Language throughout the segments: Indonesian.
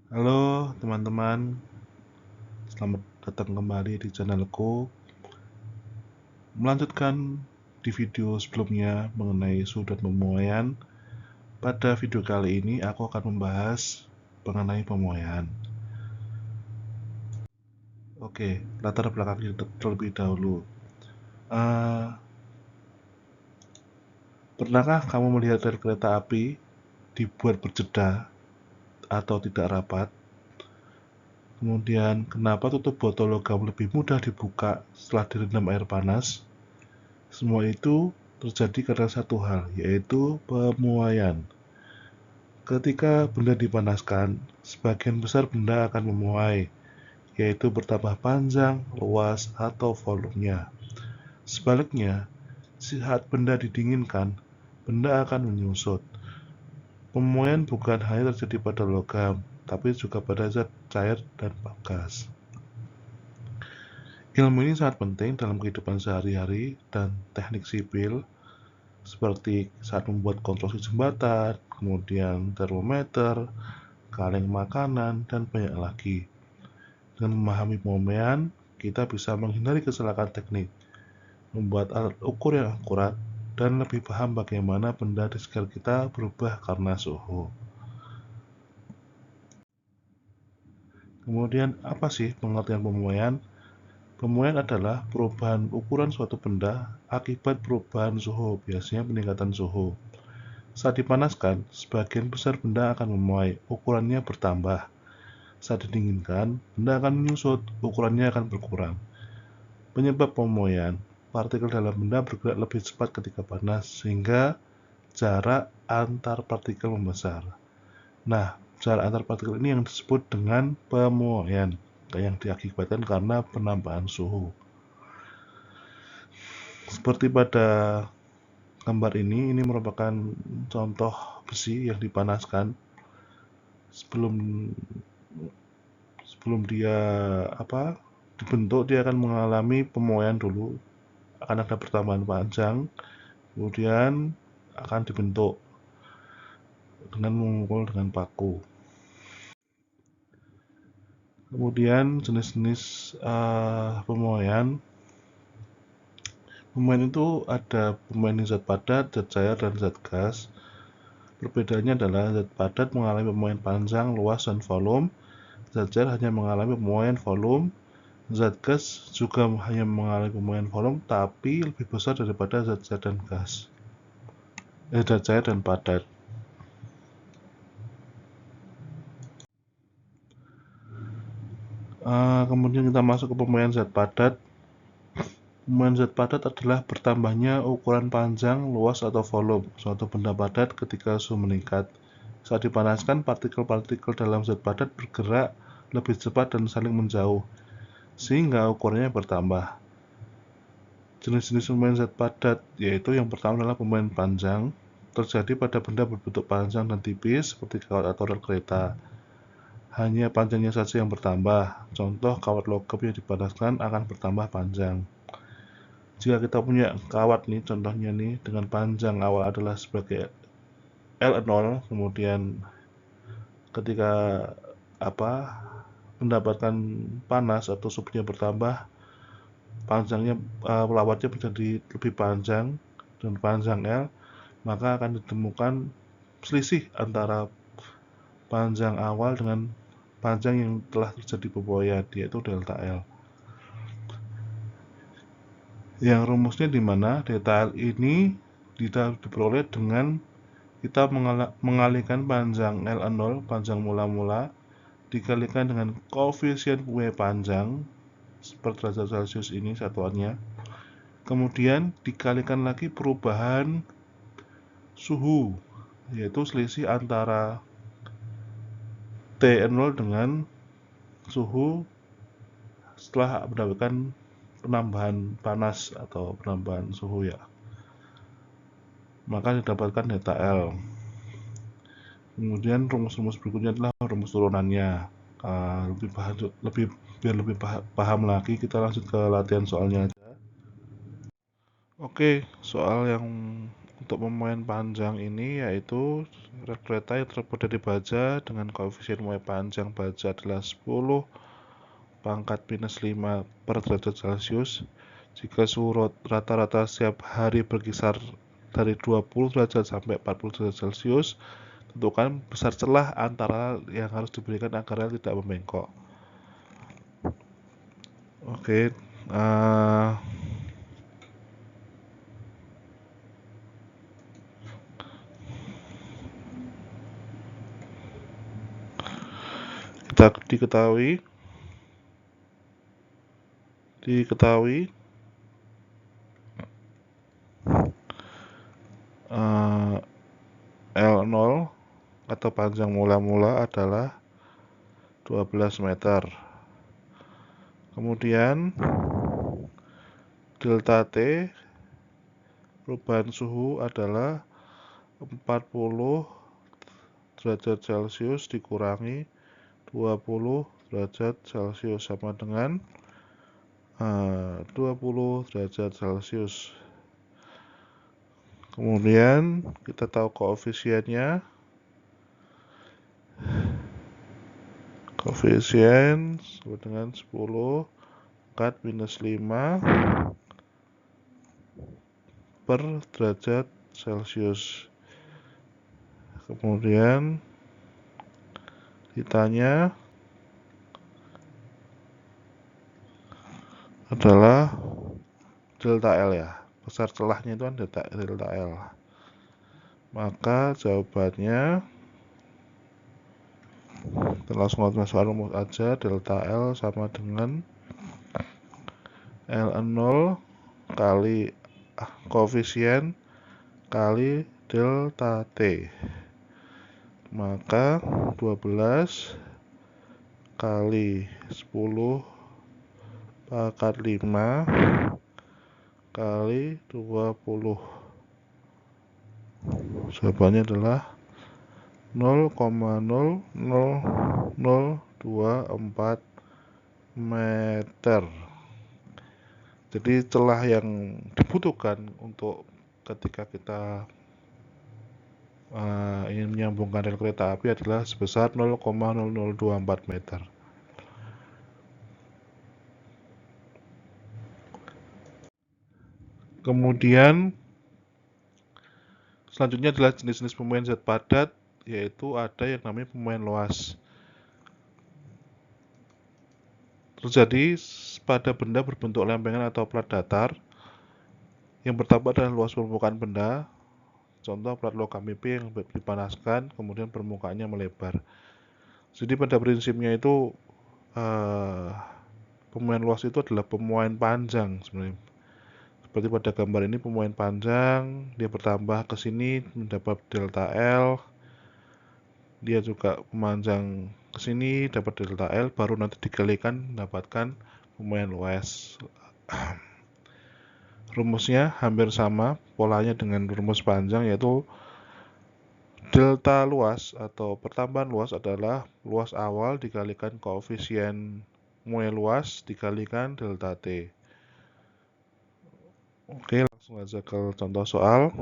Halo teman-teman, selamat datang kembali di channelku. Melanjutkan di video sebelumnya mengenai suhu dan pemuaian. Pada video kali ini aku akan membahas mengenai pemuaian. Oke, latar belakang terlebih dahulu. Eh, Pernahkah kamu melihat rel kereta api dibuat berjeda atau tidak rapat? Kemudian, kenapa tutup botol logam lebih mudah dibuka setelah direndam air panas? Semua itu terjadi karena satu hal, yaitu pemuaian. Ketika benda dipanaskan, sebagian besar benda akan memuai, yaitu bertambah panjang, luas, atau volumenya. Sebaliknya, saat benda didinginkan, benda akan menyusut. Pemuaian bukan hanya terjadi pada logam, tapi juga pada zat cair dan gas. Ilmu ini sangat penting dalam kehidupan sehari-hari dan teknik sipil, seperti saat membuat konstruksi jembatan, kemudian termometer, kaleng makanan, dan banyak lagi. Dengan memahami pemuaian, kita bisa menghindari kecelakaan teknik, membuat alat ukur yang akurat, dan lebih paham bagaimana benda di sekitar kita berubah karena suhu. Kemudian, apa sih pengertian pemuaian? Pemuaian adalah perubahan ukuran suatu benda akibat perubahan suhu, biasanya peningkatan suhu. Saat dipanaskan, sebagian besar benda akan memuai, ukurannya bertambah. Saat didinginkan, benda akan menyusut, ukurannya akan berkurang. Penyebab pemuaian, partikel dalam benda bergerak lebih cepat ketika panas, sehingga jarak antar partikel membesar. Nah, jarak antar partikel ini yang disebut dengan pemuaian, yang diakibatkan karena penambahan suhu. Seperti pada gambar ini merupakan contoh besi yang dipanaskan sebelum dia dibentuk. Dia akan mengalami pemuaian dulu, akan ada pertambahan panjang, kemudian akan dibentuk dengan memukul dengan paku. Kemudian jenis-jenis pemuaian itu ada pemuaian zat padat, zat cair, dan zat gas. Perbedaannya adalah zat padat mengalami pemuaian panjang, luas, dan volume. Zat cair hanya mengalami pemuaian volume. Zat gas juga hanya mengalami pemuaian volume, tapi lebih besar daripada zat cair dan gas. Zat cair dan padat. Kemudian kita masuk ke pemuaian zat padat. Pemuaian zat padat adalah bertambahnya ukuran panjang, luas, atau volume suatu benda padat ketika suhu meningkat. Saat dipanaskan, partikel-partikel dalam zat padat bergerak lebih cepat dan saling menjauh, sehingga ukurannya bertambah. Jenis-jenis pemuaian zat padat, yaitu yang pertama adalah pemuaian panjang, terjadi pada benda berbentuk panjang dan tipis seperti kawat atau rel kereta. Hanya panjangnya saja yang bertambah. Contoh, kawat logam yang dipanaskan akan bertambah panjang. Jika kita punya kawat nih, contohnya nih, dengan panjang awal adalah sebagai L0, kemudian ketika mendapatkan panas atau suhunya bertambah, panjangnya pelawatnya menjadi lebih panjang dan panjang L, maka akan ditemukan selisih antara panjang awal dengan panjang yang telah terjadi pemuaian, yaitu delta L. Yang rumusnya di mana? Delta L ini diperoleh dengan kita mengalihkan panjang L0, panjang mula-mula, dikalikan dengan koefisien W panjang per derajat Celcius ini satuannya. Kemudian dikalikan lagi perubahan suhu, yaitu selisih antara T0 dengan suhu setelah mendapatkan penambahan panas atau penambahan suhu ya. Maka didapatkan delta L. Kemudian rumus-rumus berikutnya adalah rumus turunannya. Biar lebih paham lagi, kita lanjut ke latihan soalnya aja. Oke, soal yang untuk pemuaian panjang ini yaitu rel kereta yang terbuat dari baja dengan koefisien pemuaian panjang baja adalah 10 pangkat minus 5 per derajat Celcius. Jika suhu rata-rata setiap hari berkisar dari 20 derajat sampai 40 derajat Celcius, tentukan besar celah antara yang harus diberikan agar rel tidak membengkok. Oke, kita diketahui L0 atau panjang mula-mula adalah 12 meter. Kemudian delta T perubahan suhu adalah 40 derajat Celcius dikurangi 20 derajat Celcius sama dengan 20 derajat Celcius. Kemudian kita tahu koefisiennya. Koefisien sama dengan 10 pangkat minus 5 per derajat Celcius. Kemudian ditanya adalah delta L ya, besar celahnya itu kan delta L. Maka jawabannya kita langsung masuk rumus aja, delta L sama dengan L0 kali koefisien kali delta T. Maka 12 kali 10 pangkat 5 kali 20. Jawabannya adalah 0,0024 meter. Jadi celah yang dibutuhkan untuk ketika kita ingin menyambungkan rel kereta api adalah sebesar 0,0024 meter. Kemudian selanjutnya adalah jenis-jenis pemuaian zat padat, yaitu ada yang namanya pemuaian luas. Terjadi pada benda berbentuk lempengan atau plat datar. Yang pertama adalah luas permukaan benda, contoh plat logam IP yang dipanaskan, kemudian permukaannya melebar. Jadi pada prinsipnya itu pemuaian luas itu adalah pemuaian panjang sebenarnya. Seperti pada gambar ini pemuaian panjang, dia bertambah ke sini mendapat delta L, dia juga memanjang ke sini dapat delta L, baru nanti dikalikan mendapatkan pemuaian luas. Rumusnya hampir sama polanya dengan rumus panjang, yaitu delta luas atau pertambahan luas adalah luas awal dikalikan koefisien muai luas dikalikan delta T. Oke, langsung aja ke contoh soal.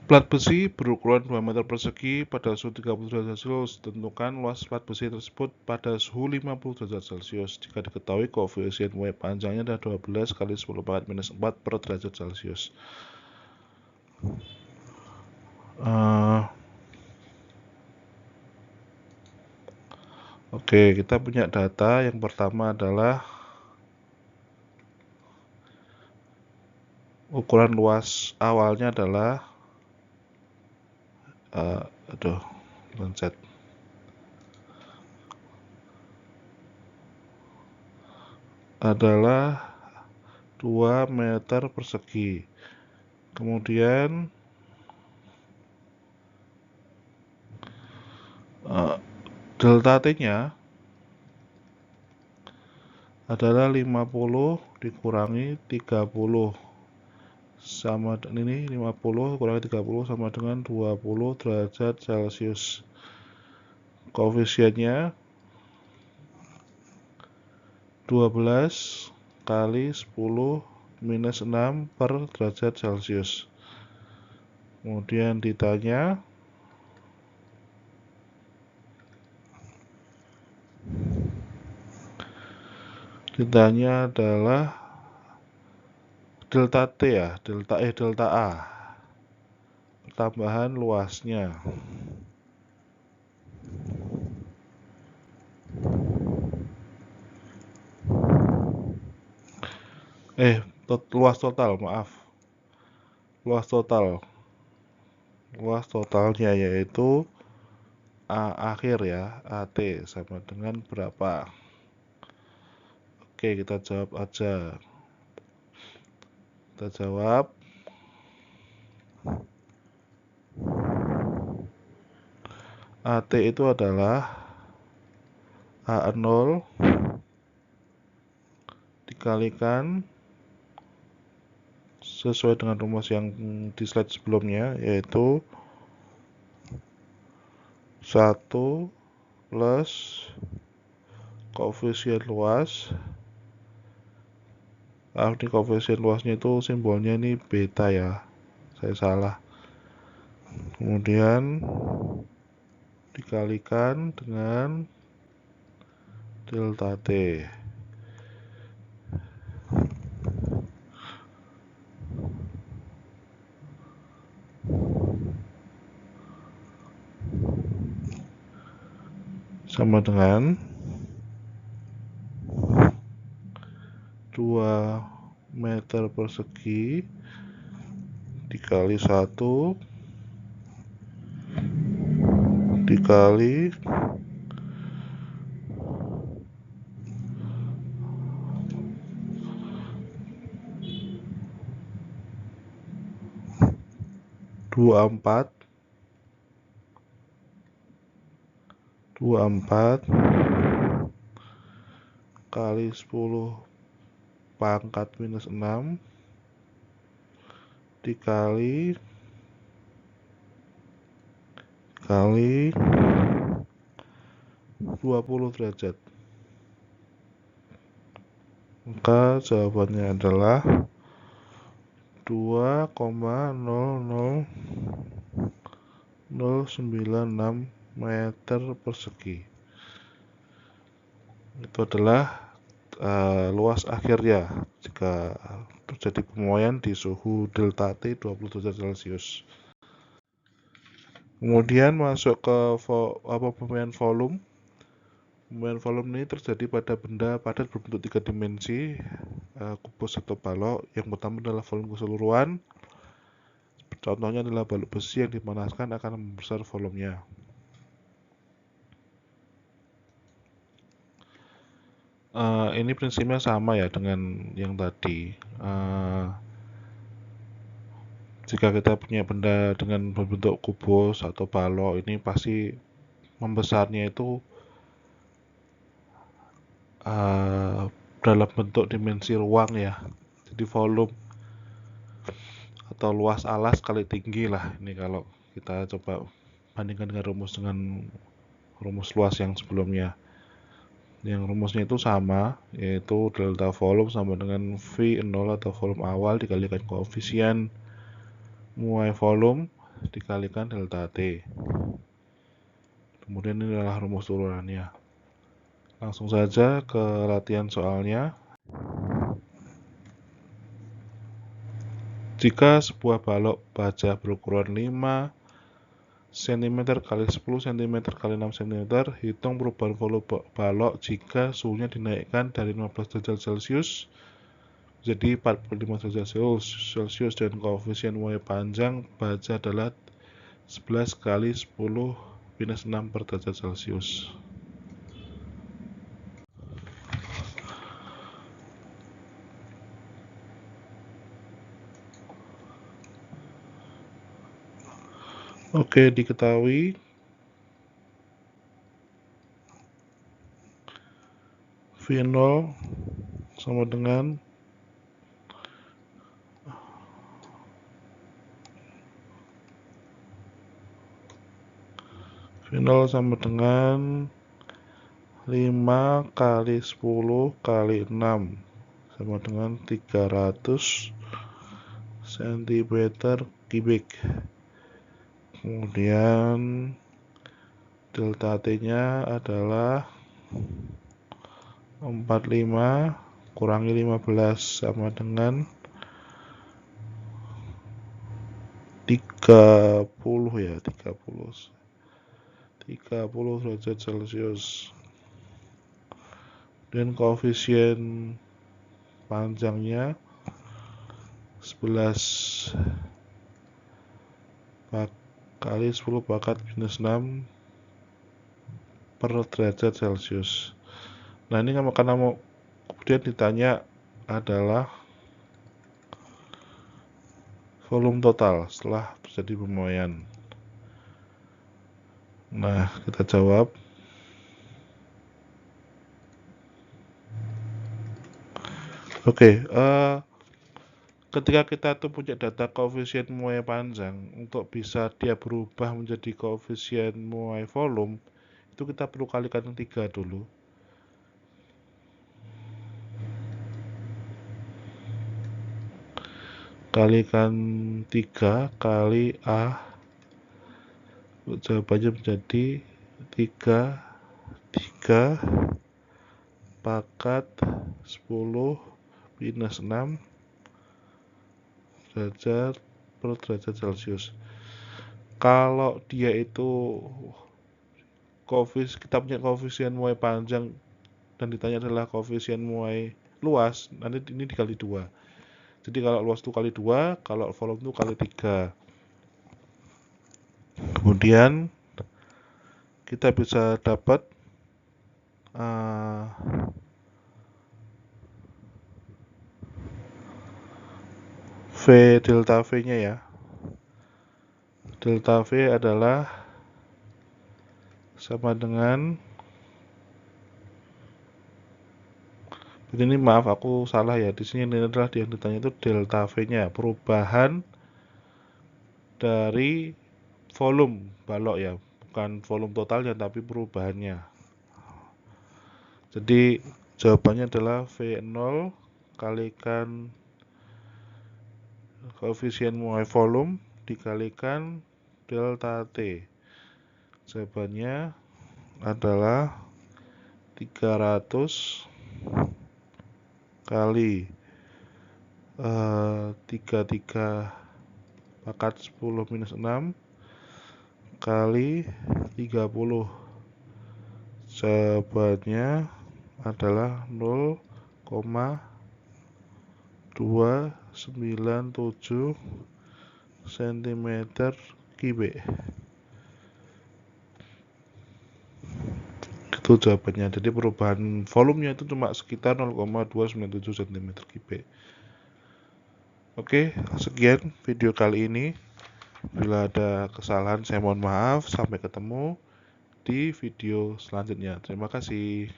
Plat besi berukuran 2 meter persegi pada suhu 30 derajat Celcius. Tentukan luas plat besi tersebut pada suhu 50 derajat Celcius. Jika diketahui koefisien muai panjangnya adalah 12 kali 10 pangkat minus 4 per derajat Celcius. Oke, kita punya data. Yang pertama adalah ukuran luas awalnya adalah adalah 2 meter persegi. Kemudian delta T-nya adalah 50 dikurangi 30 sama ini 50 kurangi 30 sama dengan 20 derajat Celcius. Koefisiennya 12 kali 10 minus 6 per derajat Celcius. Kemudian ditanya adalah delta T ya, delta A, pertambahan luasnya. Luas total, maaf. Luas totalnya yaitu A akhir ya, AT sama dengan berapa? Oke, kita jawab aja. Kita jawab AT itu adalah A0 dikalikan sesuai dengan rumus yang di slide sebelumnya, yaitu 1 plus koefisien luas. Ini koefisien luasnya itu simbolnya ini beta ya, saya salah. Kemudian dikalikan dengan delta T. Sama dengan 2 meter persegi dikali 1 dikali 24 kali 10 pangkat minus 6 dikali 20 derajat. Maka jawabannya adalah 2,00096 meter persegi. Itu adalah luas akhirnya jika terjadi pemuaian di suhu delta T 20 derajat Celcius. Kemudian masuk ke pemuaian volume. Pemuaian volume ini terjadi pada benda padat berbentuk 3 dimensi, kubus atau balok. Yang pertama adalah volume keseluruhan. Contohnya adalah balok besi yang dipanaskan akan membesar volumenya. Ini prinsipnya sama ya dengan yang tadi. Jika kita punya benda dengan berbentuk kubus atau balok, ini pasti membesarnya itu dalam bentuk dimensi ruang ya. Jadi volume atau luas alas kali tinggi lah. Ini kalau kita coba bandingkan dengan rumus luas yang sebelumnya. Yang rumusnya itu sama, yaitu delta volume sama dengan V0 atau volume awal dikalikan koefisien muai volume dikalikan delta T. Kemudian ini adalah rumus turunannya. Langsung saja ke latihan soalnya. Jika sebuah balok baja berukuran 5 cm x 10 cm x 6 cm, hitung perubahan volume balok jika suhunya dinaikkan dari 15 derajat Celcius jadi 45 derajat Celcius dan koefisien muai panjang baja adalah 11 kali 10 minus 6 per derajat Celcius. Oke, diketahui V0 sama dengan V0 sama dengan 5 kali 10 kali 6 sama dengan 300 cm kubik. Kemudian delta T-nya adalah 45 kurangi 15 sama dengan 30 ya, 30 derajat Celcius. Dan koefisien panjangnya 11 kali 10 pangkat minus 6 per derajat Celcius. Nah, ini karena mau kemudian ditanya adalah volume total setelah terjadi pembuayan. Nah, kita jawab. Oke, ketika kita tuh punya data koefisien muai panjang, untuk bisa dia berubah menjadi koefisien muai volume, itu kita perlu kalikan 3 dulu. Kalikan 3 kali A, jawabannya menjadi 3 pangkat 10 minus 6 derajat per derajat Celcius. Kalau dia itu kita punya koefisien muai panjang dan ditanya adalah koefisien muai luas, nanti ini dikali 2. Jadi kalau luas itu kali 2, kalau volume itu kali 3. Kemudian kita bisa dapat V delta V nya ya. Delta V adalah sama dengan, ini maaf aku salah ya, di sini ini adalah yang ditanya itu delta V nya, perubahan dari volume balok ya, bukan volume totalnya tapi perubahannya. Jadi jawabannya adalah V0 kalikan koefisien muai volume dikalikan delta T. Jawabannya adalah 300 kali 33 pangkat 10 minus 6 kali 30. Jawabannya adalah 0,297 cm kubik. Itu jawabannya. Jadi perubahan volumenya itu cuma sekitar 0,297 cm kubik. Oke, sekian video kali ini. Bila ada kesalahan saya mohon maaf. Sampai ketemu di video selanjutnya. Terima kasih.